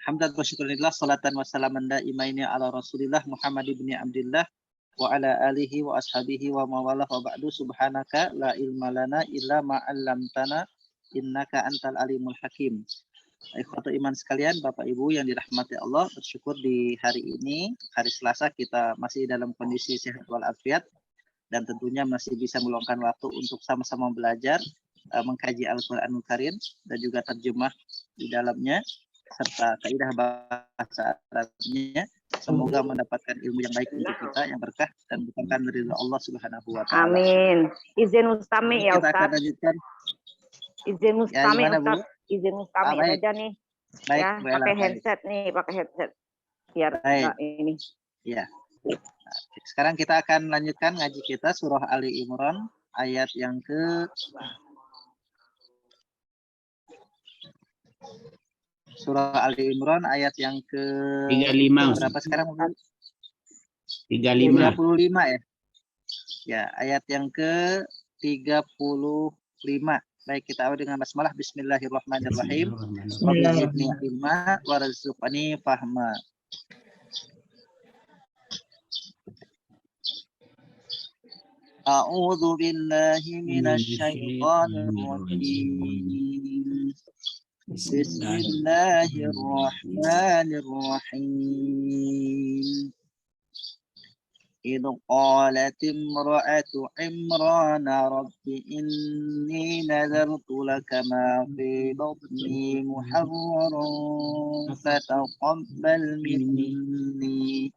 Hamdan wa syukurillah, salatan wa salaman daimaini ala Rasulillah Muhammad ibn Abdullah wa ala alihi wa ashabihi wa mawalah wa ba'du. Subhanaka la ilma lana illa ma 'allamtana innaka antal alimul hakim. Ikhwatu iman sekalian, Bapak Ibu yang dirahmati Allah, bersyukur di hari ini, hari Selasa, kita masih dalam kondisi sehat walafiat dan tentunya masih bisa meluangkan waktu untuk sama-sama belajar, mengkaji Al-Qur'anul Karim dan juga terjemah di dalamnya serta kaidah bahasa Arabnya. Semoga mendapatkan ilmu yang baik untuk kita, yang berkah dan bukan dari Allah Subhanahu wa taala. Amin. Izin mustami ya Kita akan Ustaz. lanjutkan. Izin mustami gimana, Ustaz. Bu? Izin mustami baik. saja nih. Baik, Ya, baiklah, pakai baik. headset nih, pakai headset. Biar Baik. enggak ini. Ya. Nah, sekarang kita akan lanjutkan ngaji kita surah Ali Imran ayat yang Surah Ali Imran ayat yang ke 35. berapa sekarang? 35. 35 ya. Ya, ayat yang ke 35. Baik, kita awali dengan basmalah. Bismillahirrahmanirrahim. Wabizidni ilma warzuqni fahma. A'udzu billahi minasy syaithanir rajim. Bismillahirrahmanirrahim. إذ قالت امرأة عمران رب إني نذرت لك ما في بطني محررا فتقبل مني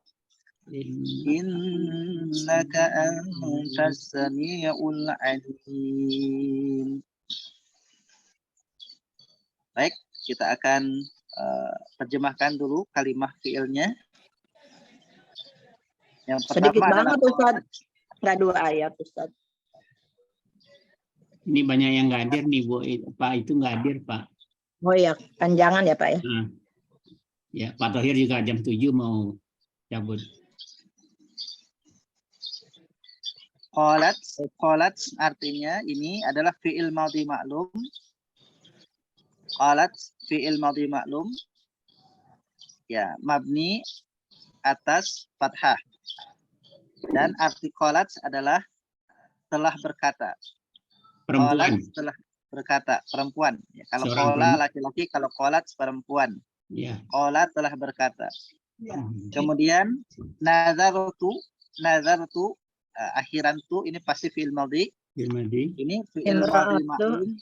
إنك أنت السميع العليم. Baik, kita akan terjemahkan dulu kalimat fiilnya. Yang sedikit pertama banget Ustaz, nggak 2 ayat Ustaz. Ini banyak yang nggak hadir nih, Bu. Pak itu nggak hadir, Pak. Oh ya, panjangan ya Pak ya. Nah, ya, Pak Thohir juga jam 7 mau cabut. Qalat artinya ini adalah fi'il madhi maklum. Qalat fi'il madhi maklum. Ya, mabni atas fathah. Dan arti qalat adalah telah berkata. Perempuan. Qalat telah berkata, perempuan. Ya, kalau Seorang qala laki-laki, kalau qalat perempuan. Ya. Qalat telah berkata. Ya. Kemudian nazartu akhiran tu ini pasti fi'il madhi. Ini fi'il madhi maklum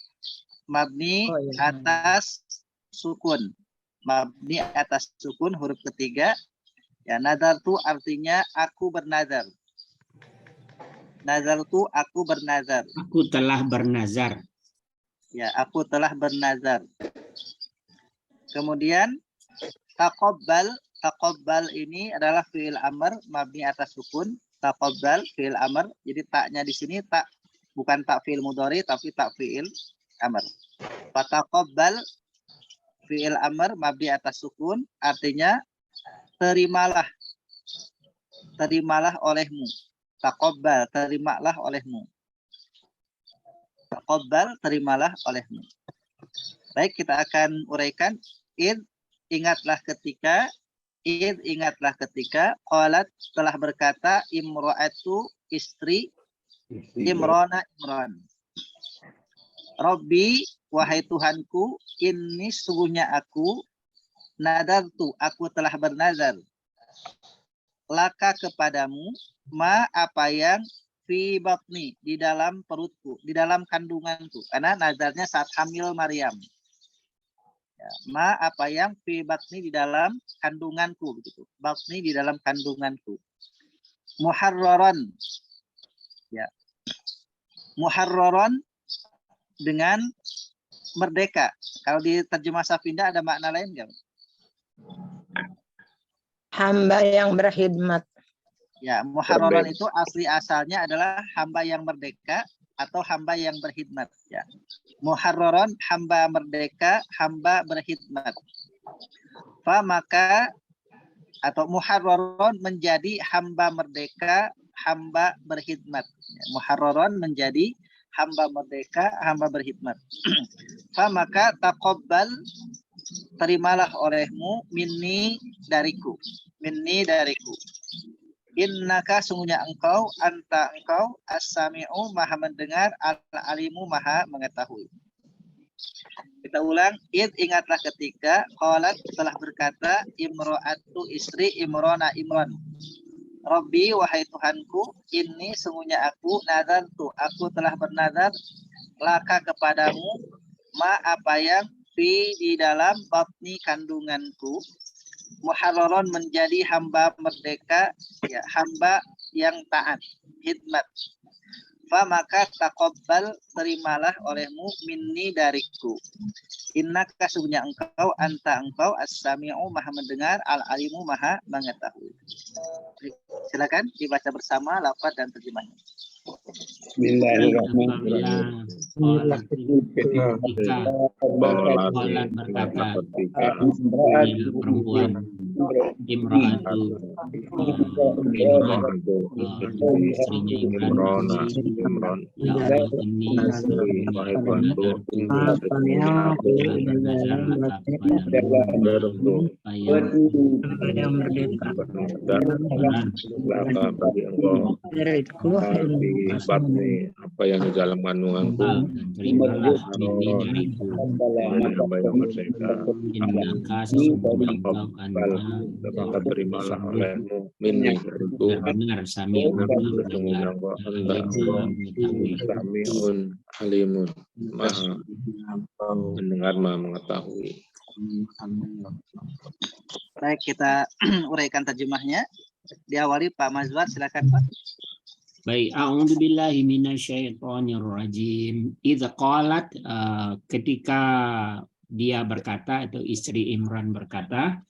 mabni atas sukun. Mabni atas sukun huruf ketiga. Ya, nazartu artinya aku bernazar. Nazartu aku bernazar. Aku telah bernazar. Ya, aku telah bernazar. Kemudian taqabbal ini adalah fi'il amr mabni atas sukun. Taqabbal fi'il amr. Jadi taknya di sini tak bukan tak fi'il mudhari tapi tak fi'il amr. Fataqabbal fi'il amr mabni atas sukun artinya terimalah olehmu. Taqabbal, terimalah olehmu. Taqabbal, terimalah olehmu. Baik, kita akan uraikan. Ingatlah ketika qalat telah berkata imra'atu istri Imran. Rabbi, wahai Tuhanku, ini sungguhnya aku nadartu, aku telah bernazar. Laka kepadamu, ma apa yang fi batni, di dalam perutku, di dalam kandunganku. Karena nazarnya saat hamil Maryam. Ya, ma apa yang fi batni, di dalam kandunganku. Begitu. Batni di dalam kandunganku. Muharraran. Ya. Muharraran dengan merdeka. Kalau di terjemah Safinda ada makna lain nggak? Hamba yang berkhidmat. Ya, muharraran itu asli asalnya adalah hamba yang merdeka atau hamba yang berkhidmat. Ya. Muharraran hamba merdeka, hamba berkhidmat. Fa maka atau muharraran menjadi hamba merdeka, hamba berkhidmat. Ya, muharraran menjadi hamba merdeka, hamba berkhidmat. Fa maka taqabbal terimalah olehmu minni dariku. Innaka sungguhnya engkau, engkau as-sami'u maha mendengar, al-alimu maha mengetahui. Kita ulang, ingatlah ketika qalat telah berkata imro'atu istri Imran. Rabbi wahai Tuhanku, ini sungguhnya aku telah bernazar laka kepadamu apa yang di dalam batni kandunganku, muharraron menjadi hamba merdeka, ya, hamba yang taat, khidmat. Maka taqabbal terimalah olehmu minni dariku. Innaka sungguhnya engkau engkau as-sami'u maha mendengar, al-alimu maha mengetahui. Silakan dibaca bersama lafaz dan terjemahnya. Bismillahirrahmanirrahim. Ketika Qalat berkata perempuan Imra'atu Imran, istrinya Imran, ya Allah ini apa yang di dalam kandunganku, terimalah ini dariku. Innaka sesungguhnya engkau maka terimalah olehmu minni dariku, benar Sami'un mendengar, mengetahui. Sami'un alimun maha mendengar maha mengetahui. Baik, kita uraikan terjemahnya. Diawali Pak Mazwar, silakan Pak. Baik, a'udzubillahi minasyaitonirrajim. Idza qalat, ketika dia berkata atau istri Imran berkata,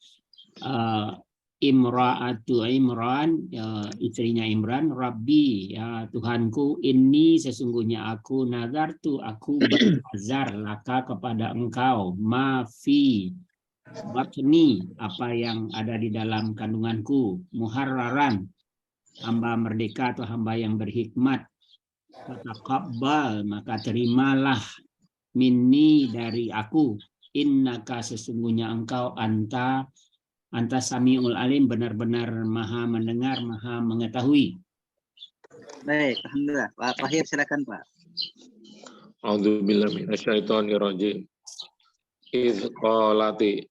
Imra'atu Imran, istrinya Imran, Rabbi, ya Tuhanku, ini sesungguhnya aku nazartu, aku bernazar laka kepada engkau, mafi batni, apa yang ada di dalam kandunganku, muharraran, hamba merdeka atau hamba yang berhikmat. Fataqabbal, maka terimalah minni dari aku, innaka sesungguhnya engkau anta sami'ul alim, benar-benar maha mendengar, maha mengetahui. Baik, alhamdulillah. Pak Tahir, silakan Pak. A'udzubillahi minasyaitonirrajim. Idz qalati,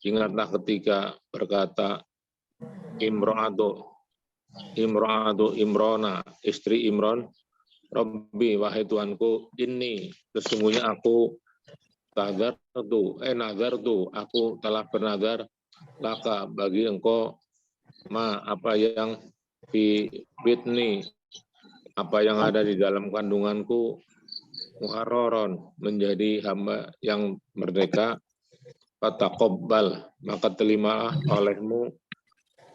ingatlah ketika berkata Imra'atu Imrana, istri Imran, Rabbi wahai Tuhanku, ini sesungguhnya aku nazartu, aku telah bernazar laka bagi engkau apa yang di bitni, apa yang ada di dalam kandunganku, muharraron menjadi hamba yang merdeka, fataqabbal maka terimalah olehmu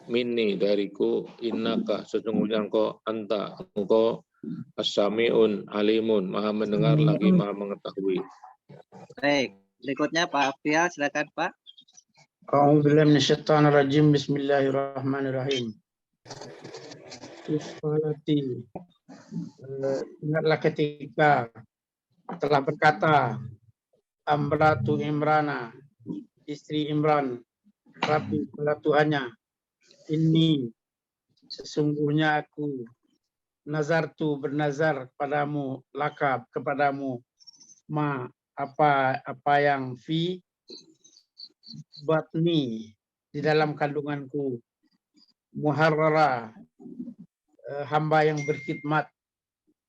minni dariku, innaka sesungguhnya engkau engkau as-sami'un alimun maha mendengar lagi maha mengetahui. Baik, berikutnya Pak Afial, silakan Pak. A'udzubillahi minasyaitonirrajim. Bismillahirrahmanirrahim. Ingatlah ketika telah berkata Amratu Imrana, istri Imran, Rabbi Tuhannya, ini sesungguhnya aku nazartu bernazar padamu, lakab kepadamu, apa yang fi batni di dalam kandunganku, muharrara hamba yang berkhidmat,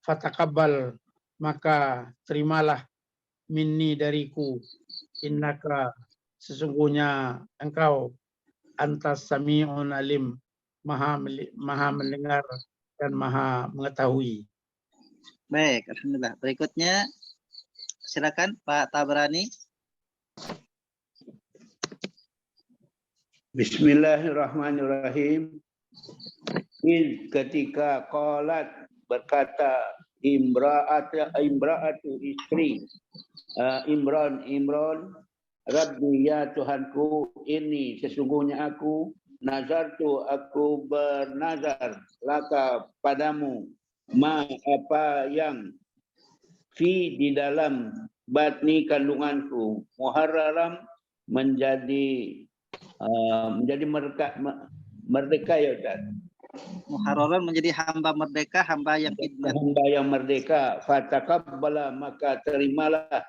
fataqabbal maka terimalah minni dariku, innaka sesungguhnya engkau antas sami'un alim maha mendengar dan maha mengetahui. Baik, alhamdulillah. Berikutnya silakan Pak Tabrani. Bismillahirrahmanirrahim. Ketika qalat berkata imra'atu istri Imran, Rabbi ya Tuhanku, ini sesungguhnya aku nazartu, aku bernazar laka padamu, apa yang fi di dalam batni kandunganku, muharraram menjadi merdeka ya Ustaz. Muharraran menjadi hamba merdeka, hamba yang khidmat. Hamba yang merdeka. Fataqabbala, maka terimalah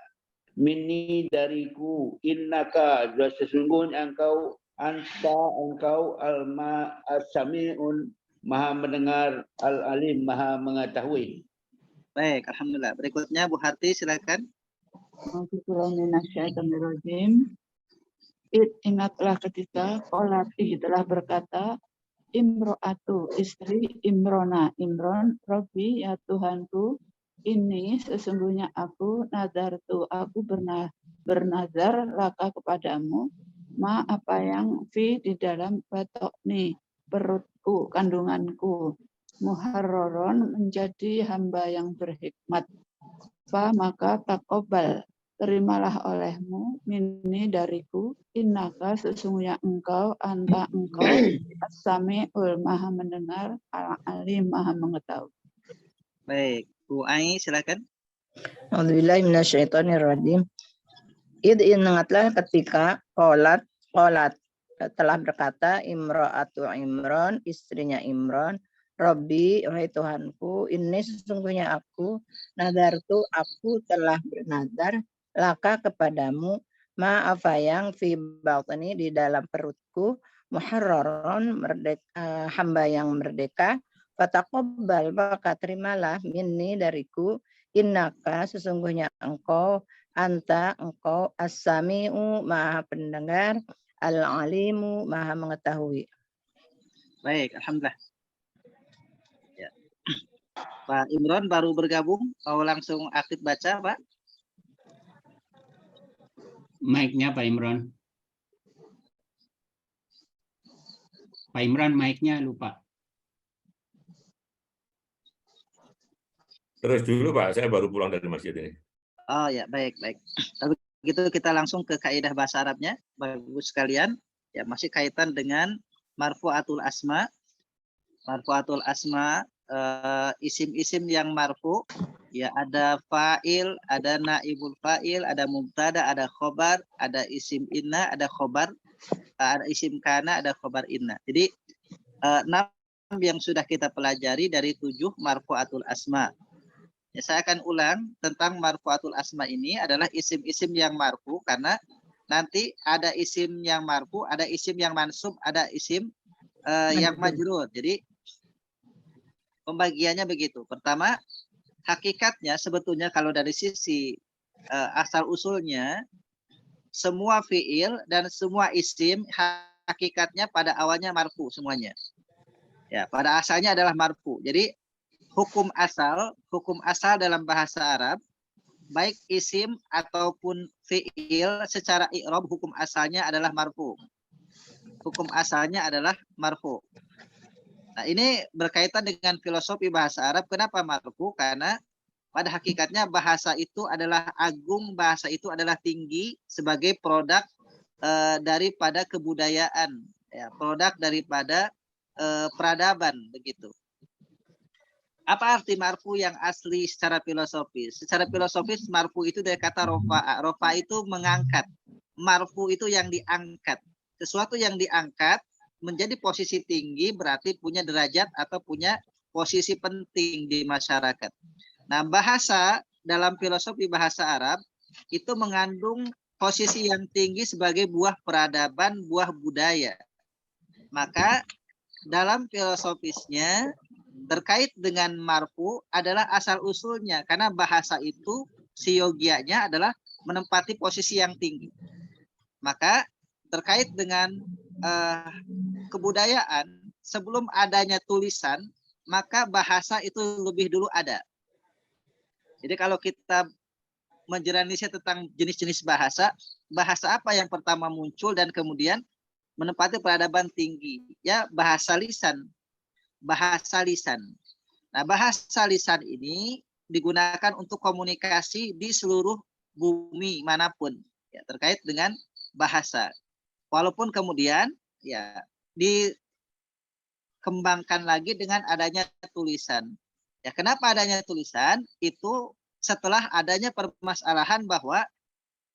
minni dariku, innaka, sesungguhnya engkau as-sami'un, maha mendengar, al-alim, maha mengetahui. Baik, alhamdulillah. Berikutnya Bu Harti, silakan. Ingatlah ketika Qolati telah berkata, Imro'atu, istri Imrona, Imron, Robbi, ya Tuhanku, ini sesungguhnya aku nadartu, aku bernazar laka kepadamu, ma apa yang fi di dalam batokni, perutku, kandunganku, muharroron menjadi hamba yang berhikmat. Fa maka takobal, terimalah olehmu minni dariku, innaka sesungguhnya engkau, anta engkau, as-sami'ul maha mendengar, al-alim maha mengetahui. Baik, Bu Ai, silakan. A'udzubillahi minasyaitonirrajim. Ingatlah ketika qolat telah berkata Imro'atu Imron, istrinya Imron, Robbi, wahai Tuhanku, ini sesungguhnya aku, nadartu, aku telah bernazar, laka kepadamu, ma apa yang fi batni di dalam perutku, muharraron, hamba yang merdeka, fataqabbal, maka terimalah minni dariku, innaka sesungguhnya engkau, anta engkau, as-sami'u maha pendengar, al-alimu maha mengetahui. Baik, alhamdulillah. Ya. Pak Imron baru bergabung, mau langsung aktif baca, Pak? Mic-nya Pak Imron. Pak Imron, mic-nya lupa. Terus dulu Pak, saya baru pulang dari masjid ini. Oh ya, baik. Kalau begitu kita langsung ke kaidah bahasa Arabnya, bagus sekalian. Ya, masih kaitan dengan marfu'atul asma. Marfu'atul asma, isim-isim yang marfu, ya ada fa'il, ada naibul fa'il, ada mubtada, ada khobar, ada isim inna, ada khobar, ada isim kana, ada khobar inna. Jadi 6 yang sudah kita pelajari dari 7 marfu'atul asma. Ya, saya akan ulang tentang marfu'atul asma ini adalah isim-isim yang marfu, karena nanti ada isim yang marfu, ada isim yang mansub, ada isim yang majrur. Jadi pembagiannya begitu. Pertama, hakikatnya sebetulnya kalau dari sisi asal usulnya, semua fiil dan semua isim hakikatnya pada awalnya marfu semuanya. Ya, pada asalnya adalah marfu. Jadi hukum asal dalam bahasa Arab, baik isim ataupun fiil secara i'rab hukum asalnya adalah marfu. Hukum asalnya adalah marfu. Nah, ini berkaitan dengan filosofi bahasa Arab. Kenapa marfu? Karena pada hakikatnya bahasa itu adalah agung, bahasa itu adalah tinggi sebagai produk daripada kebudayaan, ya, produk daripada peradaban begitu. Apa arti marfu yang asli secara filosofis? Secara filosofis marfu itu dari kata rofa'a. Rofa itu mengangkat. Marfu itu yang diangkat. Sesuatu yang diangkat menjadi posisi tinggi berarti punya derajat atau punya posisi penting di masyarakat. Nah, bahasa dalam filosofi bahasa Arab itu mengandung posisi yang tinggi sebagai buah peradaban, buah budaya. Maka dalam filosofisnya terkait dengan marfu adalah asal usulnya, karena bahasa itu siogianya adalah menempati posisi yang tinggi. Maka terkait dengan kebudayaan, sebelum adanya tulisan, maka bahasa itu lebih dulu ada. Jadi kalau kita menjelanisnya tentang jenis-jenis bahasa, bahasa apa yang pertama muncul dan kemudian menempati peradaban tinggi? Ya, bahasa lisan. Bahasa lisan. Nah, bahasa lisan ini digunakan untuk komunikasi di seluruh bumi manapun, ya, terkait dengan bahasa. Walaupun kemudian ya dikembangkan lagi dengan adanya tulisan. Ya, kenapa adanya tulisan? Itu setelah adanya permasalahan bahwa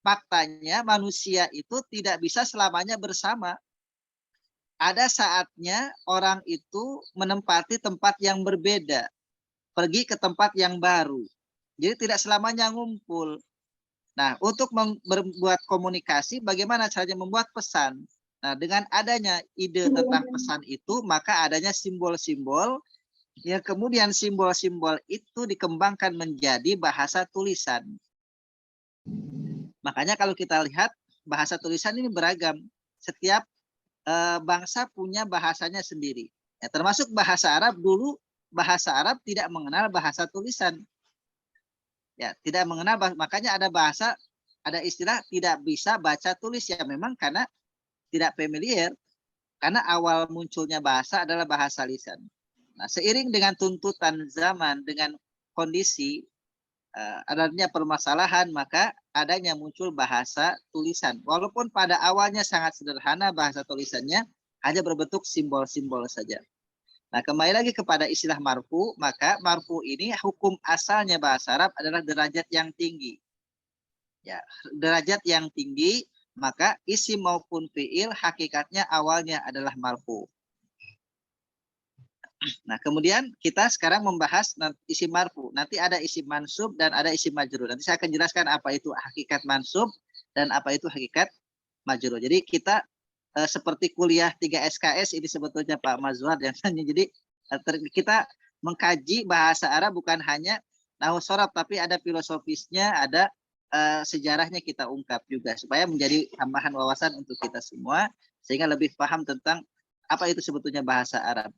faktanya manusia itu tidak bisa selamanya bersama. Ada saatnya orang itu menempati tempat yang berbeda, pergi ke tempat yang baru. Jadi tidak selamanya ngumpul. Nah, untuk membuat komunikasi, bagaimana caranya membuat pesan? Nah, dengan adanya ide tentang pesan itu, maka adanya simbol-simbol, ya kemudian simbol-simbol itu dikembangkan menjadi bahasa tulisan. Makanya kalau kita lihat, bahasa tulisan ini beragam. Setiap bangsa punya bahasanya sendiri. Ya, termasuk bahasa Arab dulu, bahasa Arab tidak mengenal bahasa tulisan. Ya, tidak mengenal, makanya ada istilah tidak bisa baca tulis ya memang karena tidak familiar. Karena awal munculnya bahasa adalah bahasa lisan. Nah, seiring dengan tuntutan zaman, dengan kondisi adanya permasalahan, maka adanya muncul bahasa tulisan. Walaupun pada awalnya sangat sederhana bahasa tulisannya, hanya berbentuk simbol-simbol saja. Nah, kembali lagi kepada istilah marfu, maka marfu ini hukum asalnya bahasa Arab adalah derajat yang tinggi. Ya, derajat yang tinggi, maka isim maupun fiil hakikatnya awalnya adalah marfu. Nah, kemudian kita sekarang membahas isim marfu. Nanti ada isim mansub dan ada isim majrur. Nanti saya akan jelaskan apa itu hakikat mansub dan apa itu hakikat majrur. Jadi kita seperti kuliah 3 SKS ini sebetulnya Pak Mazwar yang tanya. Jadi kita mengkaji bahasa Arab bukan hanya nahwu shorab, tapi ada filosofisnya, ada sejarahnya kita ungkap juga supaya menjadi tambahan wawasan untuk kita semua sehingga lebih paham tentang apa itu sebetulnya bahasa Arab.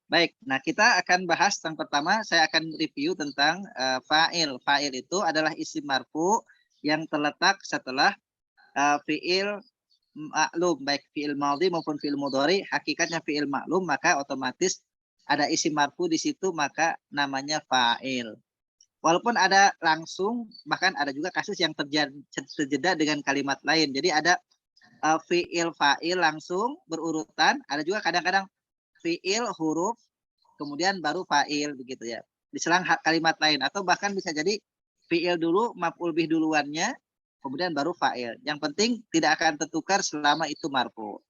Baik, nah kita akan bahas yang pertama, saya akan review tentang fa'il. Fa'il itu adalah isim marfu yang terletak setelah fi'il maklum, baik fi'il madhi maupun fi'il mudhari. Hakikatnya fi'il maklum, maka otomatis ada isim marfu di situ, maka namanya fa'il. Walaupun ada langsung, bahkan ada juga kasus yang terjeda dengan kalimat lain. Jadi ada fi'il fa'il langsung berurutan, ada juga kadang-kadang fi'il huruf kemudian baru fa'il begitu ya. Diselang kalimat lain atau bahkan bisa jadi fi'il dulu maf'ul bih duluannya kemudian baru fa'il. Yang penting tidak akan tertukar selama itu marfu.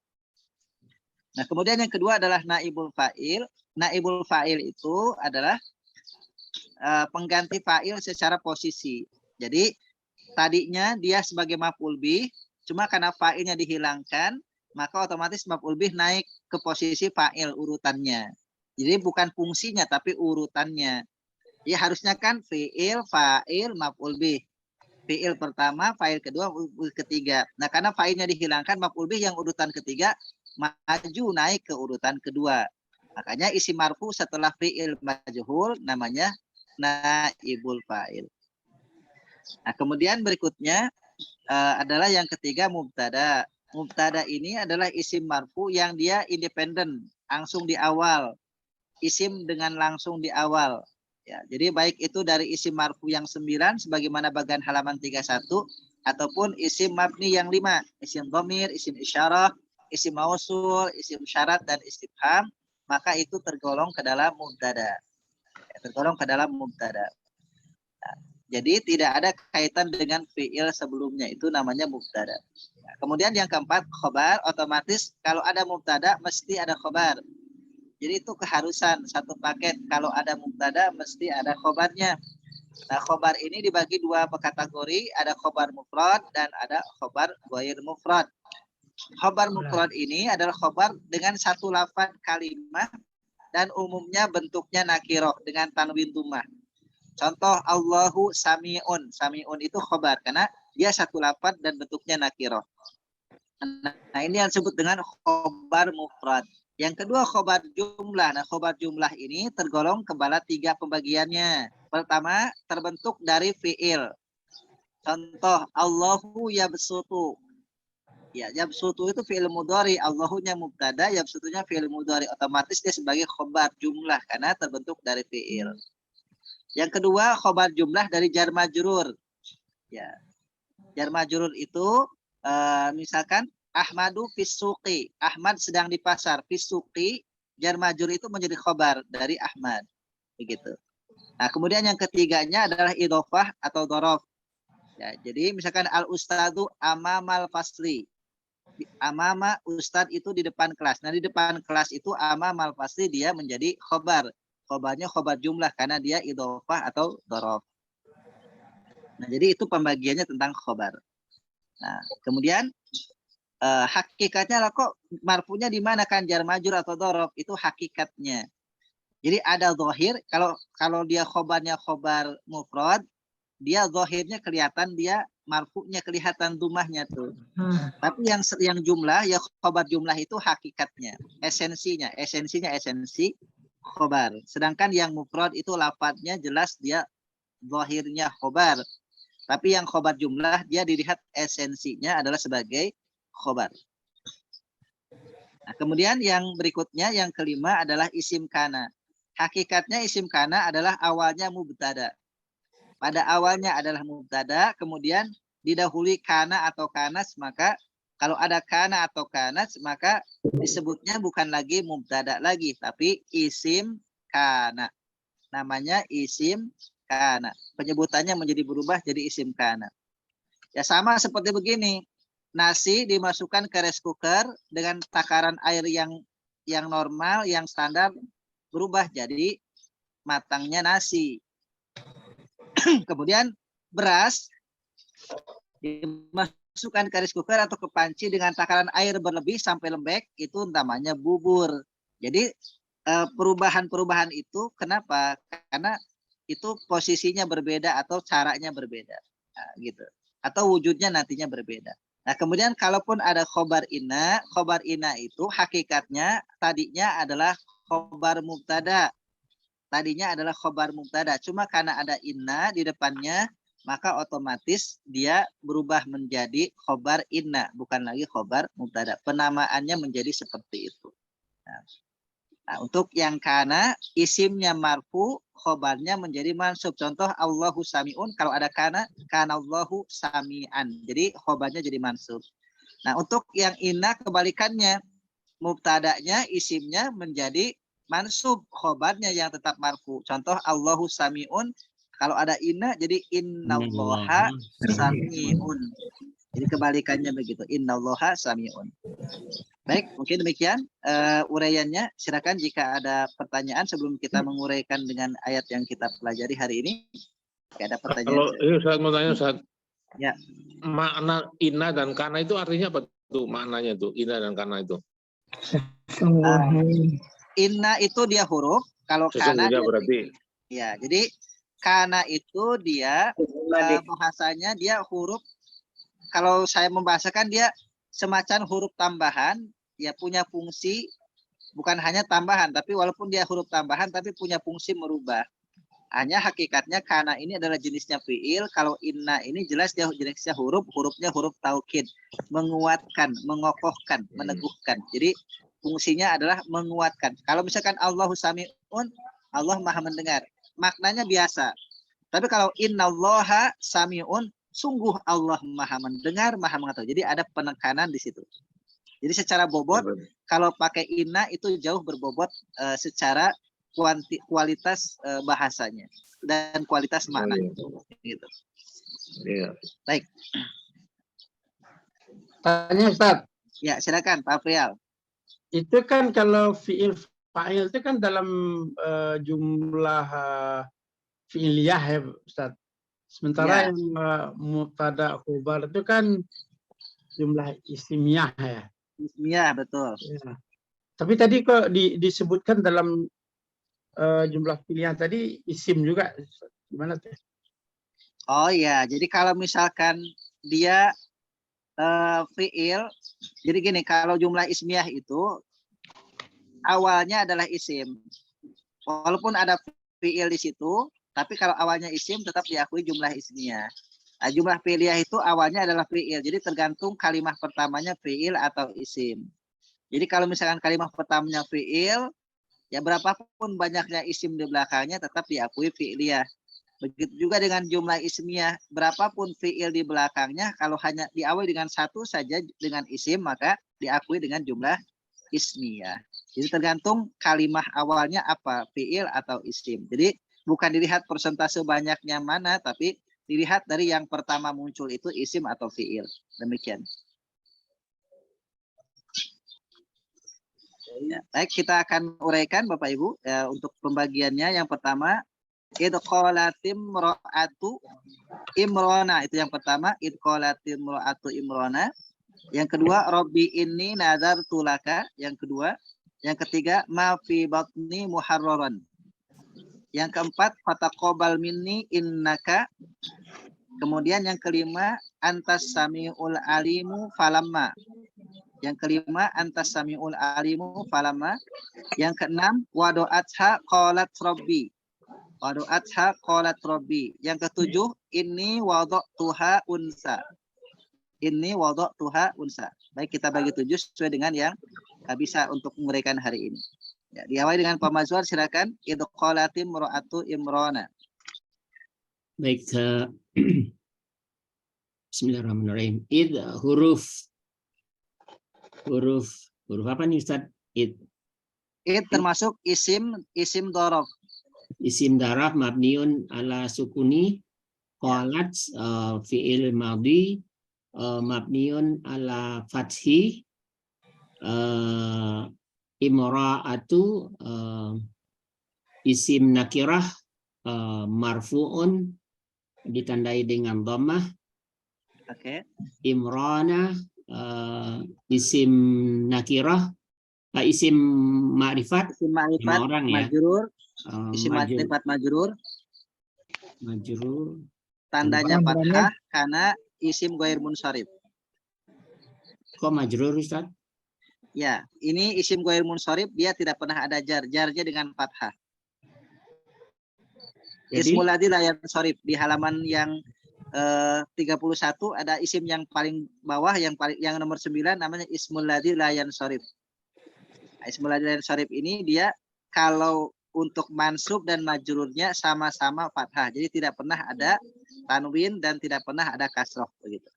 Nah, kemudian yang kedua adalah naibul fa'il. Naibul fa'il itu adalah pengganti fa'il secara posisi. Jadi tadinya dia sebagai maf'ul bih, cuma karena fa'ilnya dihilangkan, maka otomatis maf'ul bih naik ke posisi fa'il urutannya. Jadi bukan fungsinya tapi urutannya. Ya harusnya kan fi'il, fa'il, maf'ul bih. Fi'il pertama, fa'il kedua, maf'ul ketiga. Nah, karena fa'ilnya dihilangkan, maf'ul bih yang urutan ketiga maju naik ke urutan kedua. Makanya isim marfu setelah fi'il majhul namanya naibul fa'il. Nah, kemudian berikutnya adalah yang ketiga mubtada. Mubtada ini adalah isim marfu yang dia independen, langsung di awal. Isim dengan langsung di awal. Ya, jadi baik itu dari isim marfu yang 9 sebagaimana bagian halaman 31 ataupun isim mabni yang 5, isim dhamir, isim isyarah, isim mausul, isim syarat dan istifham, maka itu tergolong ke dalam mubtada. Ya, tergolong ke dalam mubtada. Nah, jadi tidak ada kaitan dengan fi'il sebelumnya, itu namanya mubtada. Nah, kemudian yang keempat khobar, otomatis kalau ada mubtada mesti ada khobar. Jadi itu keharusan satu paket, kalau ada mubtada mesti ada khobarnya. Nah, khobar ini dibagi dua kategori, ada khobar mufrad dan ada khobar ghair mufrad. Khobar mufrad ini adalah khobar dengan satu lafaz kalimat dan umumnya bentuknya nakiroh dengan tanwin dhammah. Contoh Allahu sami'un. Sami'un itu khobar karena dia satu lafaz dan bentuknya nakiroh. Nah, ini yang disebut dengan khobar mufrad. Yang kedua khobar jumlah. Nah, khobar jumlah ini tergolong kepada 3 pembagiannya. Pertama, terbentuk dari fi'il. Contoh Allahu yabsutu. Ya, yabsutu itu fi'il mudhari, Allahunya mubtada, yabsutunya fi'il mudhari. Otomatis dia sebagai khobar jumlah karena terbentuk dari fi'il. Yang kedua, khobar jumlah dari jar majrur. Ya. Jar majrur itu misalkan Ahmadu fisuqi, Ahmad sedang di pasar, fisuqi, jar majrur itu menjadi khobar dari Ahmad. Begitu. Nah, kemudian yang ketiganya adalah idhofah atau dhorof. Ya, jadi misalkan al-ustadu amamal fasli. Amama ustad itu di depan kelas. Nah, di depan kelas itu amamal fasli dia menjadi khobar. Khobarnya khobar jumlah karena dia idhofah atau dorof. Nah, jadi itu pembagiannya tentang khobar. Nah, kemudian hakikatnya lah kok marfunya di mana kan jar majur atau dorof itu hakikatnya. Jadi ada zahir kalau dia khobarnya khobar mufrad, dia zahirnya kelihatan, dia marfu'nya kelihatan dumahnya tuh. Tapi yang jumlah ya khobar jumlah itu hakikatnya, esensi khobar. Sedangkan yang mufrad itu lafadznya jelas dia zahirnya khobar. Tapi yang khobar jumlah dia dilihat esensinya adalah sebagai khobar. Nah, kemudian yang berikutnya yang kelima adalah isim kana. Hakikatnya isim kana adalah awalnya mubtada. Pada awalnya adalah mubtada, kemudian didahului kana atau kanas, maka kalau ada kana atau kanas, maka disebutnya bukan lagi mubtada lagi, tapi isim kana. Namanya isim kana. Penyebutannya menjadi berubah jadi isim kana. Ya sama seperti begini. Nasi dimasukkan ke rice cooker dengan takaran air yang normal, yang standar, berubah jadi matangnya nasi. Kemudian beras dimasukkan ke rice cooker atau ke panci dengan takaran air berlebih sampai lembek, itu namanya bubur. Jadi perubahan-perubahan itu kenapa? Karena itu posisinya berbeda atau caranya berbeda. Nah, gitu. Atau wujudnya nantinya berbeda. Nah, kemudian kalaupun ada khobar inna itu hakikatnya tadinya adalah khobar mubtada. Tadinya adalah khobar mubtada, cuma karena ada inna di depannya, maka otomatis dia berubah menjadi khobar inna, bukan lagi khobar mubtada. Penamaannya menjadi seperti itu. Nah, untuk yang kana, isimnya marfu, khobarnya menjadi mansub. Contoh Allahu sami'un, kalau ada kana Allahu sami'an. Jadi khobarnya jadi mansub. Nah, untuk yang inna kebalikannya, mubtadanya, isimnya menjadi mansub, khobarnya yang tetap marfu. Contoh Allahu sami'un, kalau ada inna jadi innallaha sami'un. Jadi kebalikannya begitu, innallaha sami'un. Baik, mungkin demikian uraiannya. Silakan jika ada pertanyaan sebelum kita menguraikan dengan ayat yang kita pelajari hari ini. Jika ada pertanyaan. Kalau ini Ustaz mau tanya Ustaz. Ya. Makna inna dan kana itu artinya apa tuh maknanya tuh inna dan kana itu? Inna itu dia huruf, kalau kana dia berarti. Ya, jadi kana itu dia bahasanya dia huruf. Kalau saya membahasakan dia semacam huruf tambahan, ya punya fungsi bukan hanya tambahan, tapi walaupun dia huruf tambahan tapi punya fungsi merubah. Hanya hakikatnya kana ini adalah jenisnya fiil, kalau inna ini jelas dia jenisnya hurufnya huruf taukid, menguatkan, mengokohkan, meneguhkan. Jadi fungsinya adalah menguatkan. Kalau misalkan Allahu sami'un, Allah maha mendengar. Maknanya biasa. Tapi kalau innallaha sami'un, sungguh Allah maha mendengar, maha mengetahui. Jadi ada penekanan di situ. Jadi secara bobot, kalau pakai inna itu jauh berbobot secara kualitas bahasanya dan kualitas maknanya. Gitu. Iya. Baik. Tanya Ustaz. Ya, silakan Pak Afrial. Itu kan kalau fiil fa'il itu kan dalam jumlah fi'liyah ya Ustaz. Sementara yang mubtada khobar itu kan jumlah isimiyah ya. Isimiyah, betul. Ya. Tapi tadi kok disebutkan dalam jumlah pilihan tadi isim juga. Gimana tuh? Oh ya, jadi kalau misalkan dia fiil, jadi gini, kalau jumlah ismiyah itu awalnya adalah isim. Walaupun ada fiil di situ, tapi kalau awalnya isim tetap diakui jumlah ismiyah. Nah, jumlah fi'liyah itu awalnya adalah fiil. Jadi tergantung kalimat pertamanya fiil atau isim. Jadi kalau misalkan kalimat pertamanya fiil, ya berapapun banyaknya isim di belakangnya tetap diakui fi'liyah. Begitu juga dengan jumlah ismiyah, berapapun fiil di belakangnya, kalau hanya diawali dengan satu saja dengan isim, maka diakui dengan jumlah ismiyah. Jadi tergantung kalimat awalnya apa, fiil atau isim. Jadi bukan dilihat persentase banyaknya mana, tapi Dilihat dari yang pertama muncul itu isim atau fiil. Demikian. Ya, baik, kita akan uraikan Bapak Ibu ya, untuk pembagiannya. Yang pertama, idqalatim ro'atu imrona, itu yang pertama, idqalatim ro'atu imrona. Yang kedua, Robbi ini nazar tulaka. Yang kedua, yang ketiga, ma fi batni muharraran. Yang keempat, fataqobal minni innaka. Kemudian yang kelima, antas samiul alimu falamma. Yang kelima, antas samiul alimu falamma. Yang keenam, wado'atha qalat robbi. Wado'atha qalat robbi. Yang ketujuh, ini wado'tuha unsa. Ini wado'tuha unsa. Baik, kita bagi 7 sesuai dengan yang bisa untuk menguraikan hari ini. Ya, diawali dengan Pak Mazhar, silakan. Idqalatim ro'atu imrona. Baik, Bismillahirrahmanirrahim. Huruf apa nih Ustaz? Termasuk isim dorof. Isim daraf mabniun ala sukuni. Qalat fi'il madhi mabniun ala fathi. Imra'atu isim nakirah marfu'un ditandai dengan dhammah. Oke. Imrana isim nakirah, isim ma'rifat, Isim ma'rifat nama orang ya. majrur. Isim ma'rifat majrur. Majrur. Tandanya fathah karena isim ghair munsharif. Kok majrur Ustaz? Ya, ini isim ghair munsharif, dia tidak pernah ada jarnya dengan fathah. Ismul ladzi la yansharif di halaman yang 31 ada isim yang paling bawah yang nomor 9 namanya ismul ladzi la yansharif. Ismul ladzi la yansharif ini dia kalau untuk mansub dan majrurnya sama-sama fathah. Jadi tidak pernah ada tanwin dan tidak pernah ada kasroh begitu.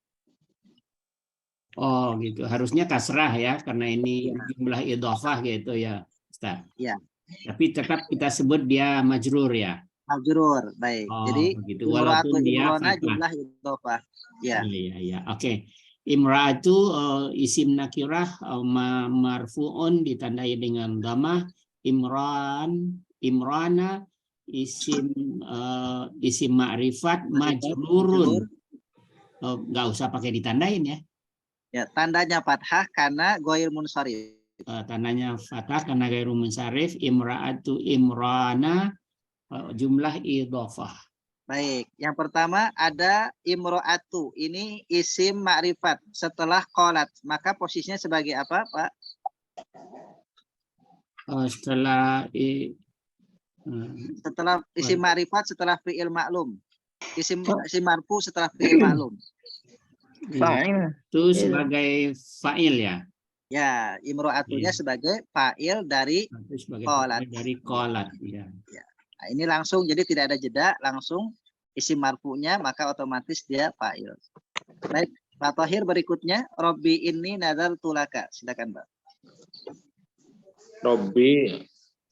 Oh gitu. Harusnya kasrah ya karena ini jumlah idhofah gitu ya, Ustaz. Ya. Tapi tetap kita sebut dia majrur ya. Majrur, baik. Oh, jadi begitu. Walaupun dia jumlah idhofah. Ya. Iya. Oke. Imra'atu isim nakirah marfu'un ditandai dengan dhammah. Imrana isim ma'rifat majrurun. Nggak usah pakai ditandain ya. Ya, tandanya fathah karena ghair munsharif. Tandanya fathah karena ghair munsharif. Imra'atu imrana jumlah idhofah. Baik, yang pertama ada imro'atu. Ini isim ma'rifat setelah qalat. Maka posisinya sebagai apa, Pak? Setelah isim ma'rifat setelah fi'il ma'lum. Isim marfu setelah fi'il ma'lum. Fa'il. Itu sebagai fa'il ya. Ya, imro'atunya sebagai fa'il dari qalat. Dari qalat ya. Nah, ini langsung jadi tidak ada jeda, langsung isim marfu'nya maka otomatis dia fa'il. Baik, Pak Thohir berikutnya Robbi ini nazar tulaka. Silakan, Pak. Robbi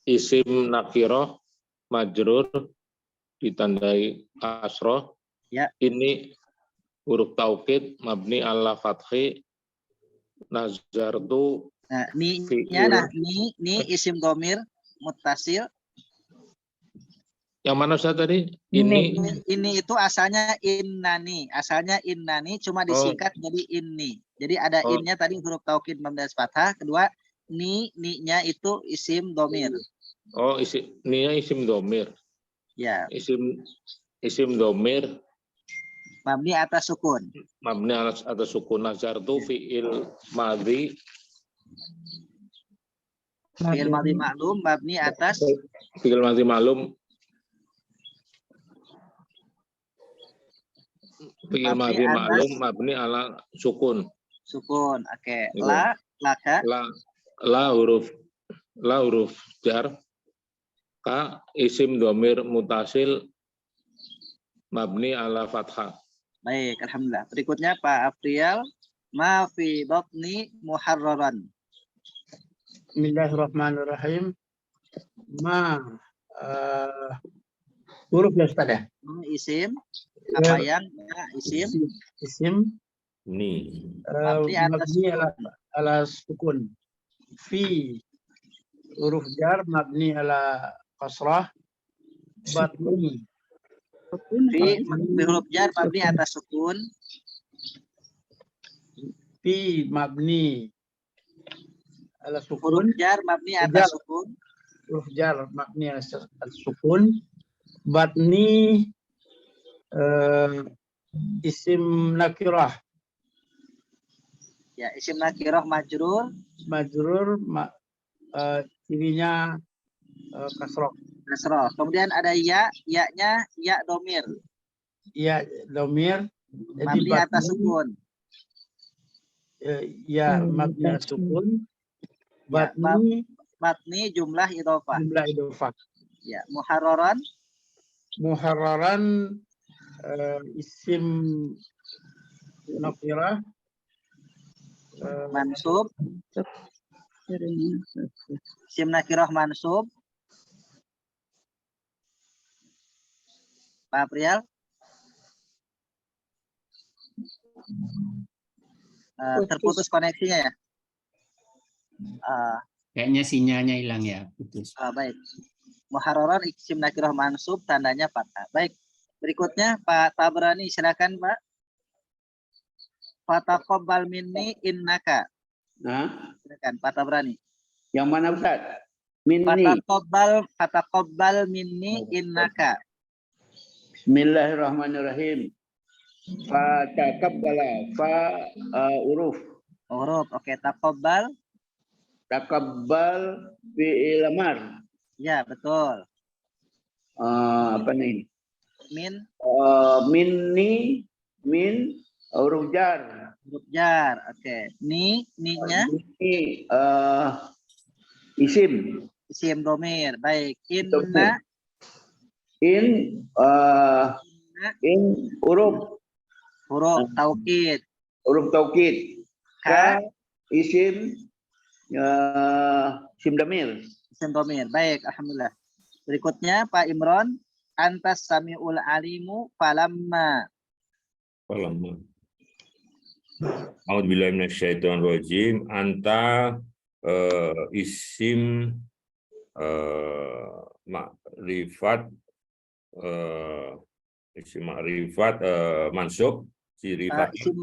isim nakirah majrur ditandai kasroh. Ya. Ini huruf taukid mabni ala fathi nazartu. Nah, ni isim domir muttasil. Yang mana Ustaz tadi? Ini itu asalnya innani. Asalnya innani cuma disingkat jadi inni. Jadi ada innya tadi huruf taukid mabni fathah. Kedua ni-nya itu isim domir. Oh, ni-nya isim domir. Ya. Isim domir mabni atas sukun. Mabni atas sukun. Nazartu fi'il madhi. Fi'il madhi maklum mabni atas fi'il madhi maklum. Fi'il madhi maklum mabni ala sukun. Sukun. Oke. Okay. Laka. La huruf jar. Ka isim domir mutasil mabni ala fathah. Baik, alhamdulillah. Berikutnya Pak Afrial, ma fi batni muharraran. Bismillahirrahmanirrahim. Ma huruf ya Ustaz ya? Isim. Apa yang isim isim Ini. mabni atas mabni sukun. ala sukun. Fi huruf jar mabni ala kasrah. Batni Fi huruf jar mabni atas sukun. fi mabni ala Huruf sukun. jar mabni atas sukun. Huruf jar mabni ala sukun. Batni isim nakirah Ya, isim nakirah majrur majrur cirinya kasroh. kasroh. Kemudian ada ya, ya-nya ya domir. Ya domir. Jadi Mabni atas sukun. Ya mabni ala sukun. Ya, Batni batni jumlah idhofah. jumlah idhofah. Ya, muharraran Muharraran isim nakirah mansub. Cirinya Isim nakirah mansub. Pak April. Terputus koneksinya ya. Kayaknya sinyalnya hilang ya, putus. Baik. Muharraran isim nakirah mansub tandanya fathah. Baik. Berikutnya Pak Tabrani, silakan Pak. Fataqabbal minni innaka. Nah, Silakan Pak Tabrani. yang mana Ustaz? Minni. Fataqabbal minni innaka. Bismillahirrahmanirrahim. Fa taqabbala huruf. Huruf. Oke, taqabbal. Taqabbal fi'il amar. Ya, betul. Apa nih? Min Minni min huruf jar. huruf jar. Oke. Ni-nya Ini isim. isim domir. Baik. Inna In huruf taukid. huruf taukid. Ka isim isim damir. Isim domir. Baik, alhamdulillah. Berikutnya Pak Imron, antas samiul alimu falamma. A'udzubillahi minasyaitonirrajim. Anta isim makrifat isim makrifat mansub ciri fathah.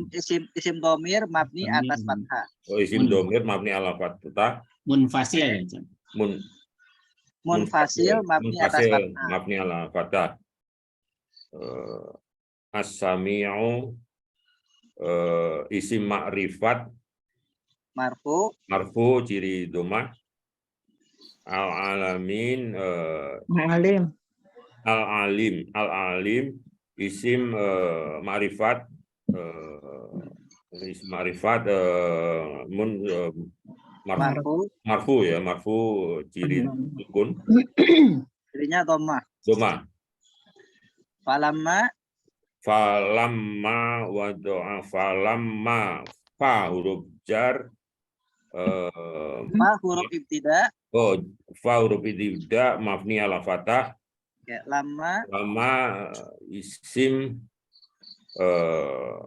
Isim domir mabni atas fathah. Isim domir mabni ala fathah. Munfasil. Munfasil mabni atas fathah. Mabni ala fathah. As-sami'u isim makrifat marfu ciri domah. Al-alamin al-alim isim ma'rifat marfu ya, marfu ciri sukun. Cirinya dhammah. Falamma wadoa falamma fa huruf jar fa huruf ibtida. Fa huruf ibtida mabni ala fathah. Ya, lama isim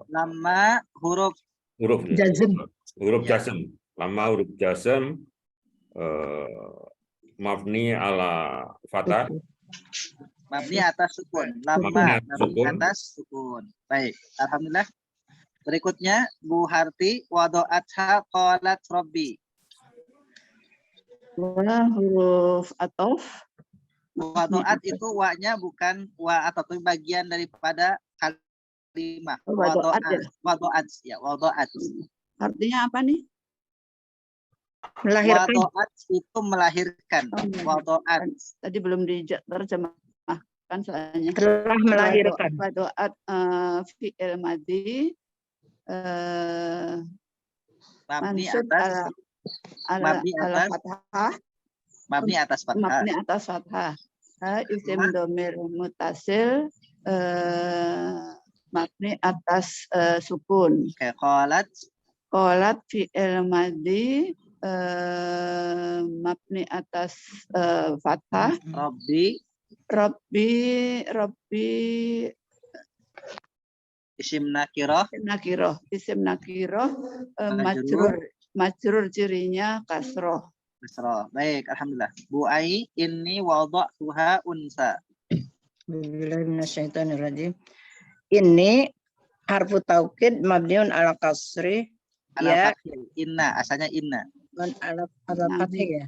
lama huruf jazm. Huruf jazm. Lama huruf jazm mabni ala fathah. Mabni atas sukun. Lama mabni atas sukun. Baik, alhamdulillah. Berikutnya Bu Harti, wado'atha qalat rabbi. Huruf atof. Wado'at itu wa-nya bukan wa atau bagian daripada kalimah. Wado'at ya. Wado'at. Artinya apa nih? Melahirkan. Wado'at itu melahirkan. Wado'at. Tadi belum diterjemahkan soalnya. Telah melahirkan. Wado'at fi'il madhi. Mabni Mansub atas fathah. Mabni atas fathah. Mabni atas fathah. Isim domir mutasil mabni atas sukun. Oke, qalat fi'il madhi mabni atas fathah. Rabbi Isim nakiroh. Isim nakiroh Majrur. majrur cirinya kasroh. Kasroh. Baik, alhamdulillah. Bu Ai, inni wada'tuha unsa. Bismillahirrahmanirrahim. Ini harfu taukid mabniun ala kasri Ala ya fathil. Inna, asalnya inna. ala fathih ya.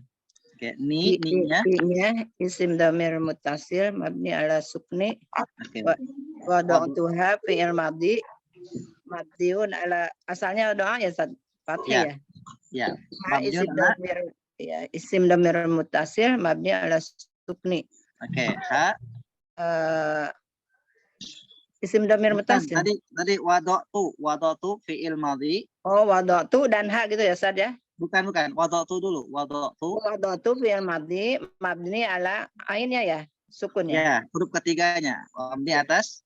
Oke, ninya. Nya isim dhamir muttasil mabni ala sukni Oke. wa da'tuha fi'il madhi mabniun ala asalnya doa ya fathih ya. Ya. Isim Mabniun ala. dhamir ya isim dhamir muttasil mabni ala sukni. Oke, ha. Isim dhamir Bukan, muttasil. tadi wada'tu fi'il madhi. Oh, wada'tu dan ha gitu ya Ustaz ya. Bukan. Wada'tu dulu. Wada'tu. Wada'tu fi'il madhi mabni ala ainnya ya, sukun ya. Ya, huruf ketiganya. Mabni atas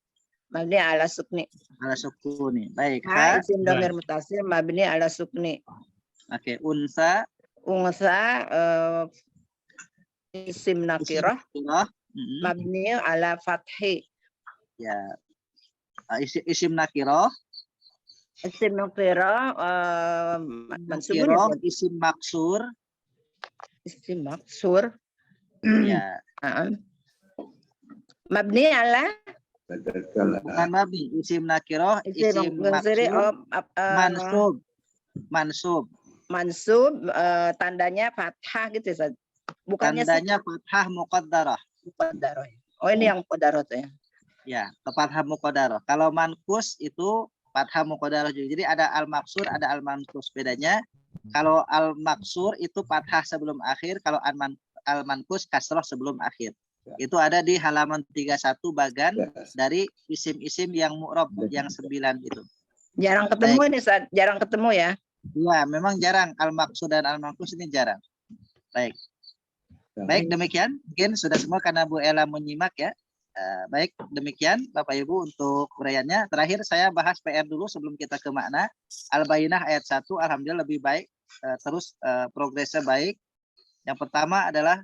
Mabni ala sukni. ala sukuni. Baik. Ha Ha. isim dhamir muttasil mabni ala sukni. Oke, unsa. Unsa isim nakirah Nakirah. mabni ala fathi. Ya. Isim nakirah. Isim nakirah mansubun Nakirah, ya. isim maksur. Isim maksur. Ya. Mabni ala Bukan mabni. Isim nakirah, isim isim maksuri maksur. Mansub. mansub tandanya fathah gitu ya. Ustaz. Bukannya Tandanya fathah muqaddarah. muqaddarah. Oh, ini yang muqaddarah tuh ya. Ya, fathah muqaddarah. Kalau mankus itu fathah muqaddarah juga. Jadi ada al-maksur, ada al-mankus. Bedanya kalau al-maksur itu fathah sebelum akhir, kalau al-mankus kasroh sebelum akhir. Itu ada di halaman 31 bagan dari isim-isim yang mu'rab yang 9 itu. Jarang ketemu ini, Ustaz. Jarang ketemu ya. Ya, memang jarang al-maksud dan al-mankus ini jarang. Baik. Baik, demikian. Mungkin sudah semua karena Bu Ella menyimak ya. Baik, demikian Bapak Ibu untuk uraiannya. Terakhir saya bahas PR dulu sebelum kita ke makna. Al-Bayyinah ayat 1, alhamdulillah lebih baik. Terus progresnya baik. Yang pertama adalah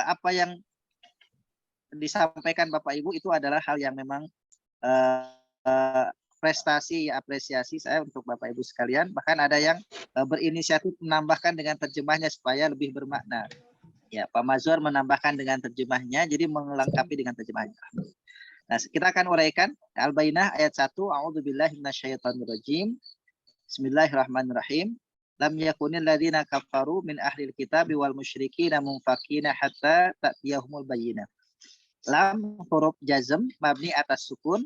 apa yang disampaikan Bapak Ibu itu adalah hal yang memang prestasi, apresiasi saya untuk Bapak Ibu sekalian. Bahkan ada yang berinisiatif menambahkan dengan terjemahnya supaya lebih bermakna. Ya, Pak Mazhar menambahkan dengan terjemahnya, jadi melengkapi dengan terjemahnya. Nah, kita akan uraikan Al-Bayyinah ayat 1. A'udzubillahi minasyaitonirrajim. Bismillahirrahmanirrahim. Lam yakunil ladzina kafaru min ahlil kitabi wal musyrikina munfakina hatta ta'tiyahumul bayyinah. Lam huruf jazm mabni atas sukun.